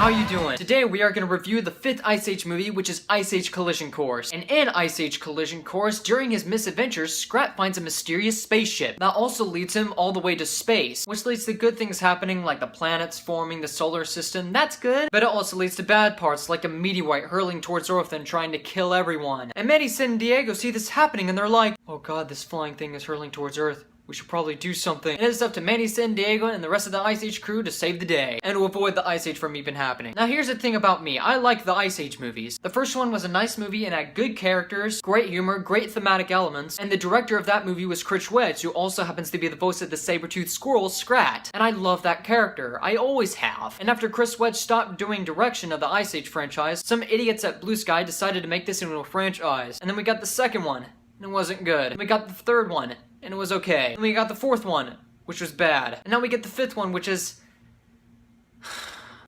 how you doing? Today we are going to review the 5th Ice Age movie, which is Ice Age Collision Course. And in Ice Age Collision Course, during his misadventures, Scrat finds a mysterious spaceship that also leads him all the way to space, which leads to good things happening like the planets forming the solar system. That's good. But it also leads to bad parts like a meteorite hurling towards Earth and trying to kill everyone. And Manny, Sid, and Diego see this happening and they're like, oh god, this flying thing is hurling towards Earth. We should probably do something. And it's up to Manny, Sid, Diego, and the rest of the Ice Age crew to save the day, and to avoid the Ice Age from even happening. Now here's the thing about me, I like the Ice Age movies. The first one was a nice movie and had good characters, great humor, great thematic elements, and the director of that movie was Chris Wedge, who also happens to be the voice of the saber-toothed squirrel, Scrat. And I love that character, I always have. And after Chris Wedge stopped doing direction of the Ice Age franchise, some idiots at Blue Sky decided to make this into a franchise. And then we got the second one, and it wasn't good. And we got the third one, and it was okay. And we got the fourth one, which was bad. And now we get the fifth one, which is...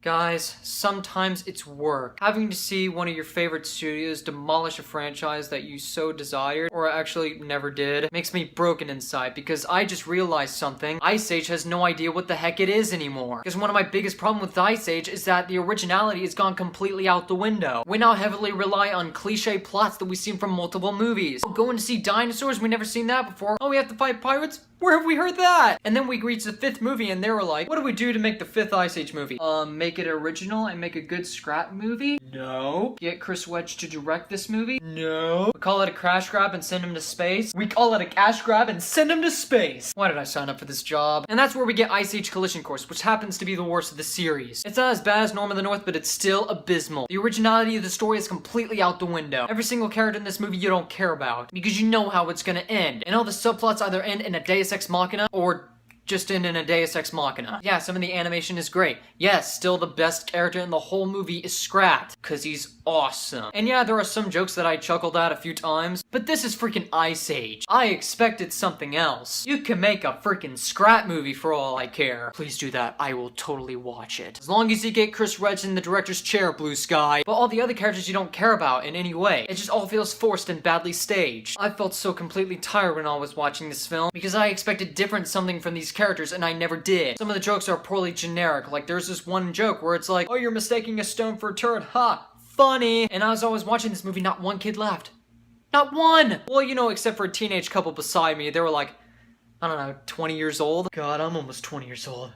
Guys, sometimes it's work. Having to see one of your favorite studios demolish a franchise that you so desired, or actually never did, makes me broken inside because I just realized something. Ice Age has no idea what the heck it is anymore. Because one of my biggest problems with Ice Age is that the originality has gone completely out the window. We now heavily rely on cliche plots that we've seen from multiple movies. Oh, going to see dinosaurs? We never seen that before. Oh, we have to fight pirates? Where have we heard that? And then we reached the 5th movie and they were like, what do we do to make the 5th Ice Age movie? Make it original and make a good Scrat movie? No. Get Chris Wedge to direct this movie? No. We call it a crash grab and send him to space? We call it a cash grab and send him to space. Why did I sign up for this job? And that's where we get Ice Age Collision Course, which happens to be the worst of the series. It's not as bad as Norm of the North, but it's still abysmal. The originality of the story is completely out the window. Every single character in this movie you don't care about, because you know how it's gonna end. And all the subplots either end in a Deus Ex Machina, or just in a Deus Ex Machina. Yeah, some of the animation is great. Yes, still the best character in the whole movie is Scrat, cause he's awesome. And yeah, there are some jokes that I chuckled at a few times, but this is freaking Ice Age. I expected something else. You can make a freaking Scrat movie for all I care. Please do that, I will totally watch it. As long as you get Chris Wedge in the director's chair, Blue Sky. But all the other characters you don't care about in any way. It just all feels forced and badly staged. I felt so completely tired when I was watching this film, because I expected different something from these characters and I never did. Some of the jokes are poorly generic, like there's this one joke where it's like, oh, you're mistaking a stone for a turret, ha, funny. And as I was watching this movie, not one kid laughed. Not one! Well, you know, except for a teenage couple beside me, they were like, I don't know, 20 years old? God, I'm almost 20 years old.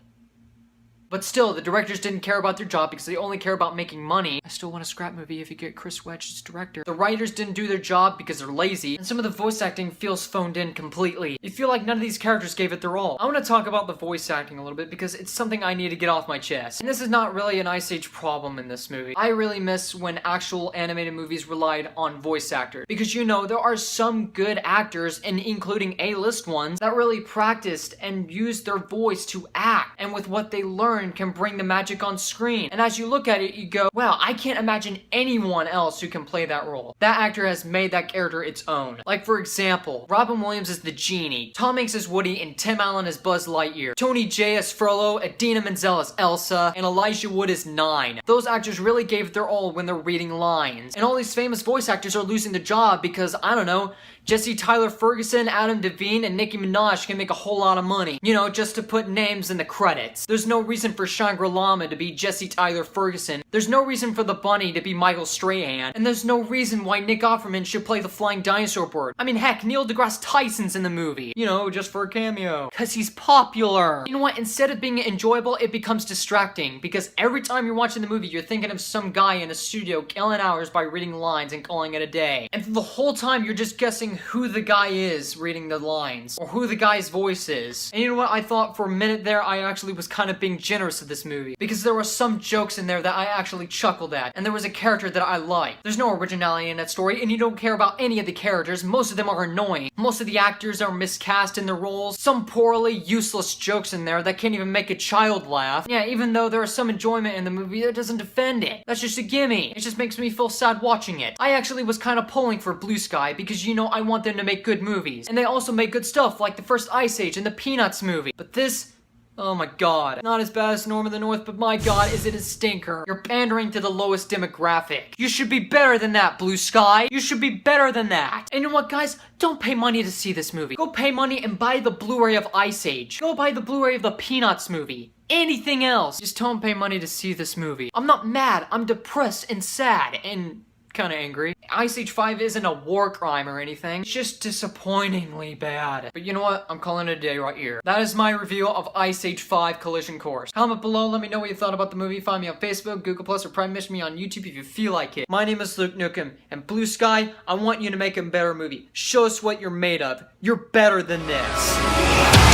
But still, the directors didn't care about their job because they only care about making money. I still want a Scrap movie if you get Chris Wedge as director. The writers didn't do their job because they're lazy, and some of the voice acting feels phoned in completely. You feel like none of these characters gave it their all. I want to talk about the voice acting a little bit because it's something I need to get off my chest. And this is not really an Ice Age problem in this movie. I really miss when actual animated movies relied on voice actors. Because you know, there are some good actors, and including A-list ones, that really practiced and used their voice to act. And with what they learned, can bring the magic on screen. And as you look at it, you go, wow, I can't imagine anyone else who can play that role. That actor has made that character its own. Like, for example, Robin Williams is the Genie, Tom Hanks is Woody, and Tim Allen is Buzz Lightyear. Tony Jay as Frollo, Idina Menzel as Elsa, and Elijah Wood is Nine. Those actors really gave it their all when they're reading lines. And all these famous voice actors are losing their job because, I don't know, Jesse Tyler Ferguson, Adam Devine, and Nicki Minaj can make a whole lot of money. You know, just to put names in the credits. There's no reason for Shangri-La to be Jesse Tyler Ferguson. There's no reason for the bunny to be Michael Strahan. And there's no reason why Nick Offerman should play the flying dinosaur bird. I mean, heck, Neil deGrasse Tyson's in the movie. You know, just for a cameo. Cause he's popular. You know what? Instead of being enjoyable, it becomes distracting. Because every time you're watching the movie, you're thinking of some guy in a studio killing hours by reading lines and calling it a day. And the whole time, you're just guessing who the guy is reading the lines, or who the guy's voice is. And you know what, I thought for a minute there I actually was kind of being generous to this movie, because there were some jokes in there that I actually chuckled at, and there was a character that I liked. There's no originality in that story, and you don't care about any of the characters. Most of them are annoying. Most of the actors are miscast in their roles. Some poorly useless jokes in there that can't even make a child laugh. Yeah, even though there is some enjoyment in the movie, that doesn't defend it. That's just a gimme. It just makes me feel sad watching it. I actually was kind of pulling for Blue Sky, because you know I want them to make good movies. And they also make good stuff like the first Ice Age and the Peanuts movie. But this, Oh my god. Not as bad as Norm of the North, but my god, is it a stinker. You're pandering to the lowest demographic. You should be better than that, Blue Sky. You should be better than that. And you know what, guys? Don't pay money to see this movie. Go pay money and buy the Blu-ray of Ice Age. Go buy the Blu-ray of the Peanuts movie. Anything else. Just don't pay money to see this movie. I'm not mad. I'm depressed and sad and kind of angry. Ice Age 5 isn't a war crime or anything. It's just disappointingly bad. But you know what? I'm calling it a day right here. That is my review of Ice Age 5 Collision Course. Comment below, let me know what you thought about the movie. Find me on Facebook, Google+, or Prime Mission me on YouTube if you feel like it. My name is Luke Nukem, and Blue Sky, I want you to make a better movie. Show us what you're made of. You're better than this.